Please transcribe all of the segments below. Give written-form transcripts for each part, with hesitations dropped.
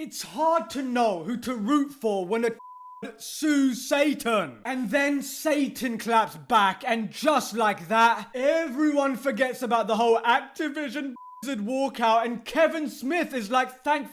It's hard to know who to root for when a sues Satan. And then Satan claps back, and just like that, everyone forgets about the whole Activision walkout, and Kevin Smith is like, thank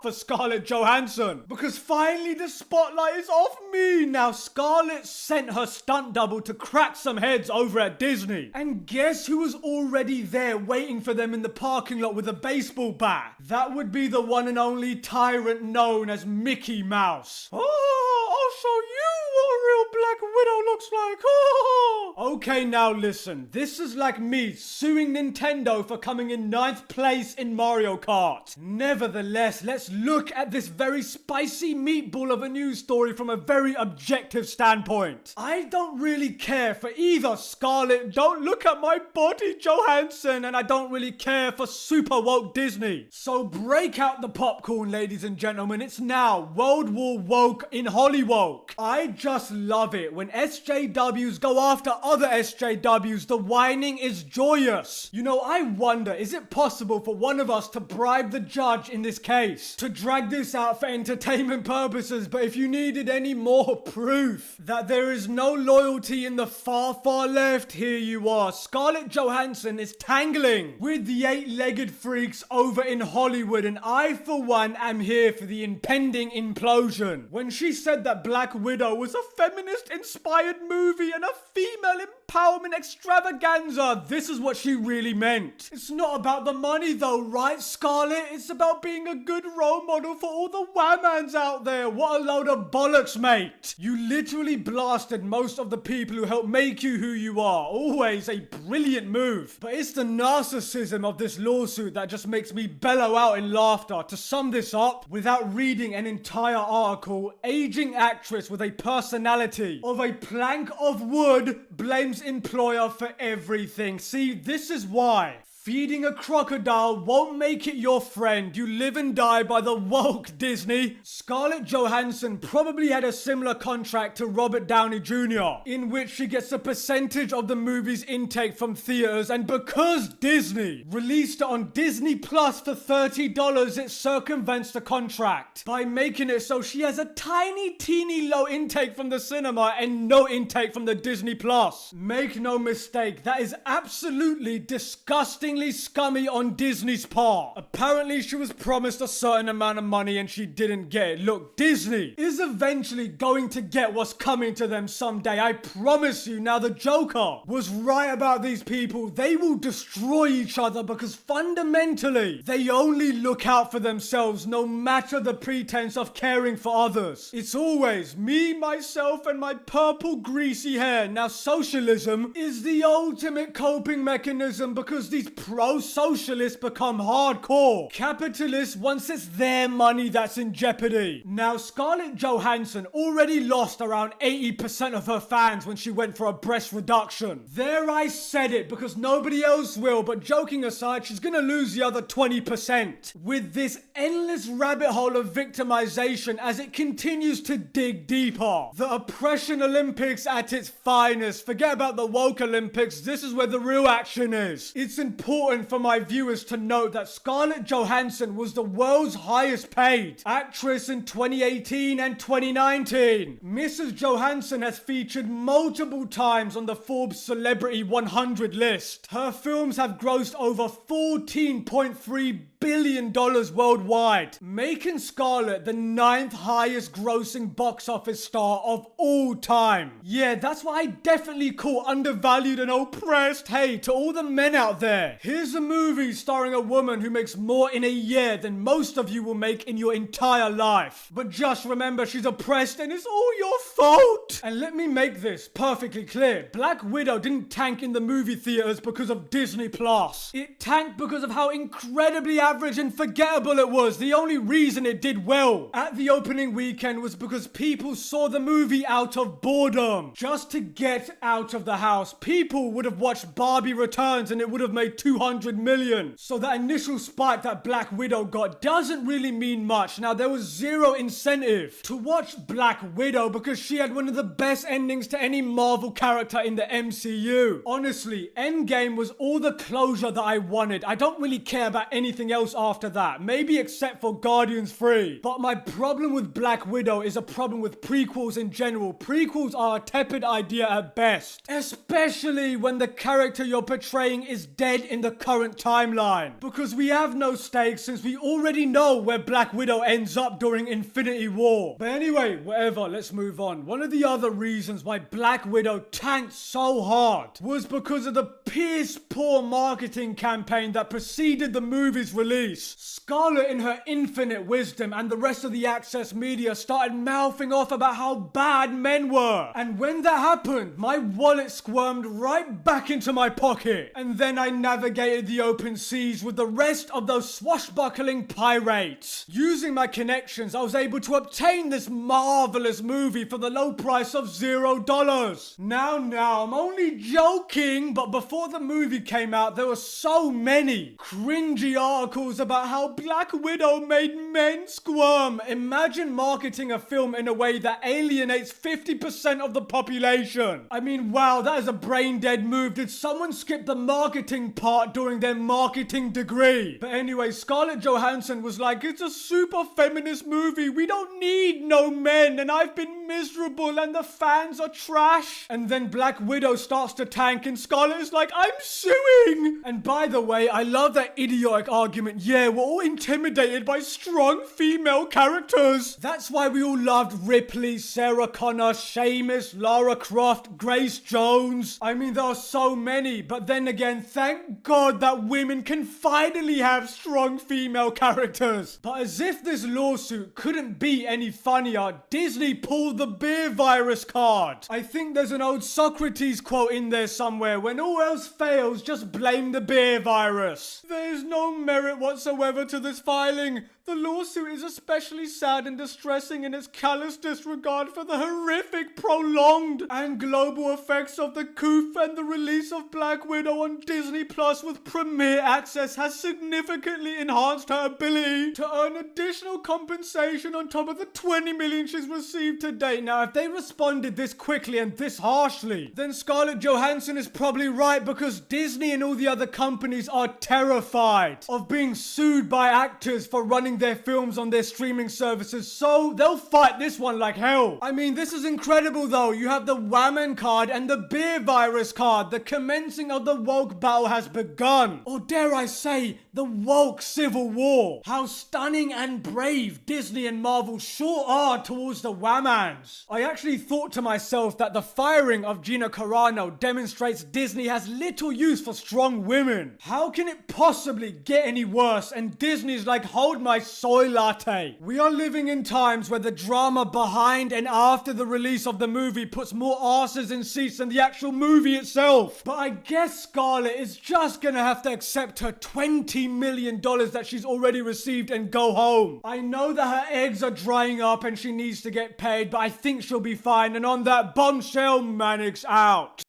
for Scarlett Johansson, because finally the spotlight is off me. Now Scarlett sent her stunt double to crack some heads over at Disney, and guess who was already there waiting for them in the parking lot with a baseball bat? That would be the one and only tyrant known as Mickey Mouse. Oh, I'll show you what a real Black Widow looks like. Oh. Okay, now listen, this is like me suing Nintendo for coming in 9th place in Mario Kart. Nevertheless, let's look at this very spicy meatball of a news story from a very objective standpoint. I don't really care for either Scarlett, don't look at my body, Johansson, and I don't really care for super woke Disney. So break out the popcorn, ladies and gentlemen. It's now World War Woke in Hollywood. I just love it when SJWs go after other SJWs. The whining is joyous. You know, I wonder, is it possible for one of us to bribe the judge in this case to drag this out for entertainment purposes? But if you needed any more proof that there is no loyalty in the far left, here you are. Scarlett Johansson is tangling with the 8-legged freaks over in Hollywood, and I for one am here for the impending implosion. When she said that Black Widow was a feminist inspired movie and a female empowerment extravaganza, this is what she really meant. It's not about the money though, right, Scarlett? It's about being a good role model for all the whammans out there. What a load of bollocks, mate. You literally blasted most of the people who helped make you who you are. Always a brilliant move. But it's the narcissism of this lawsuit that just makes me bellow out in laughter. To sum this up, without reading an entire article, aging actress with a personality of a plank of wood blames employer for everything. See, this is why. Feeding a crocodile won't make it your friend. You live and die by the woke, Disney. Scarlett Johansson probably had a similar contract to Robert Downey Jr., in which she gets a percentage of the movie's intake from theaters, and because Disney released it on Disney Plus for $30, it circumvents the contract by making it so she has a tiny, teeny low intake from the cinema and no intake from the Disney Plus. Make no mistake, that is absolutely disgustingly scummy on Disney's part. Apparently she was promised a certain amount of money and she didn't get it. Look, Disney is eventually going to get what's coming to them someday, I promise you. Now the Joker was right about these people. They will destroy each other because fundamentally they only look out for themselves, no matter the pretense of caring for others. It's always me, myself, and my purple greasy hair. Now socialism is the ultimate coping mechanism because these pro-socialists become hardcore capitalists once it's their money that's in jeopardy. Now Scarlett Johansson already lost around 80% of her fans when she went for a breast reduction. There, I said it because nobody else will, but joking aside, she's gonna lose the other 20% with this endless rabbit hole of victimization as it continues to dig deeper. The oppression Olympics at its finest. Forget about the woke Olympics, this is where the real action is. It's important for my viewers to note that Scarlett Johansson was the world's highest paid actress in 2018 and 2019. Mrs. Johansson has featured multiple times on the Forbes Celebrity 100 list. Her films have grossed over $14.3 billion worldwide, making Scarlett the 9th highest grossing box office star of all time. Yeah, that's what I definitely call undervalued and oppressed. Hey, to all the men out there, here's a movie starring a woman who makes more in a year than most of you will make in your entire life. But just remember, she's oppressed and it's all your fault. And let me make this perfectly clear. Black Widow didn't tank in the movie theaters because of Disney Plus. It tanked because of how incredibly average and forgettable it was. The only reason it did well at the opening weekend was because people saw the movie out of boredom. Just to get out of the house. People would have watched Barbie Returns and it would have made 200 million. So that initial spike that Black Widow got doesn't really mean much. Now there was zero incentive to watch Black Widow because she had one of the best endings to any Marvel character in the MCU. Honestly, Endgame was all the closure that I wanted. I don't really care about anything else else after that, maybe except for Guardians 3. But my problem with Black Widow is a problem with prequels in general. Prequels are a tepid idea at best, especially when the character you're portraying is dead in the current timeline. Because we have no stakes since we already know where Black Widow ends up during Infinity War. But anyway, whatever, let's move on. One of the other reasons why Black Widow tanked so hard was because of the piss poor marketing campaign that preceded the movie's release. Scarlett, in her infinite wisdom, and the rest of the Access media started mouthing off about how bad men were. And when that happened, my wallet squirmed right back into my pocket. And then I navigated the open seas with the rest of those swashbuckling pirates. Using my connections, I was able to obtain this marvelous movie for the low price of $0. Now, I'm only joking, but before the movie came out, there were so many cringy articles about how Black Widow made men squirm. Imagine marketing a film in a way that alienates 50% of the population. I mean, wow, that is a brain dead move. Did someone skip the marketing part during their marketing degree? But anyway, Scarlett Johansson was like, it's a super feminist movie. We don't need no men, and I've been miserable, and the fans are trash. And then Black Widow starts to tank, and Scarlett is like, I'm suing. And by the way, I love that idiotic argument. Yeah, we're all intimidated by strong female characters. That's why we all loved Ripley, Sarah Connor, Seamus, Lara Croft, Grace Jones. I mean, there are so many, but then again, thank God that women can finally have strong female characters. But as if this lawsuit couldn't be any funnier, Disney pulled the beer virus card. I think there's an old Socrates quote in there somewhere: when all else fails, just blame the beer virus. There's no merit whatsoever to this filing. The lawsuit is especially sad and distressing in its callous disregard for the horrific, prolonged, and global effects of the coup, and the release of Black Widow on Disney Plus with Premier Access has significantly enhanced her ability to earn additional compensation on top of the $20 million she's received to date. Now, if they responded this quickly and this harshly, then Scarlett Johansson is probably right, because Disney and all the other companies are terrified of being sued by actors for running their films on their streaming services, so they'll fight this one like hell. I mean, this is incredible though. You have the Whammon card and the beer virus card. The commencing of the woke battle has begun. Or dare I say, the woke civil war. How stunning and brave Disney and Marvel sure are towards the Whammons. I actually thought to myself that the firing of Gina Carano demonstrates Disney has little use for strong women. How can it possibly get any worse? And Disney's like, hold my soy latte. We are living in times where the drama behind and after the release of the movie puts more asses in seats than the actual movie itself. But I guess Scarlett is just gonna have to accept her $20 million that she's already received and go home. I know that her eggs are drying up and she needs to get paid, but I think she'll be fine. And on that bombshell, Mannix out.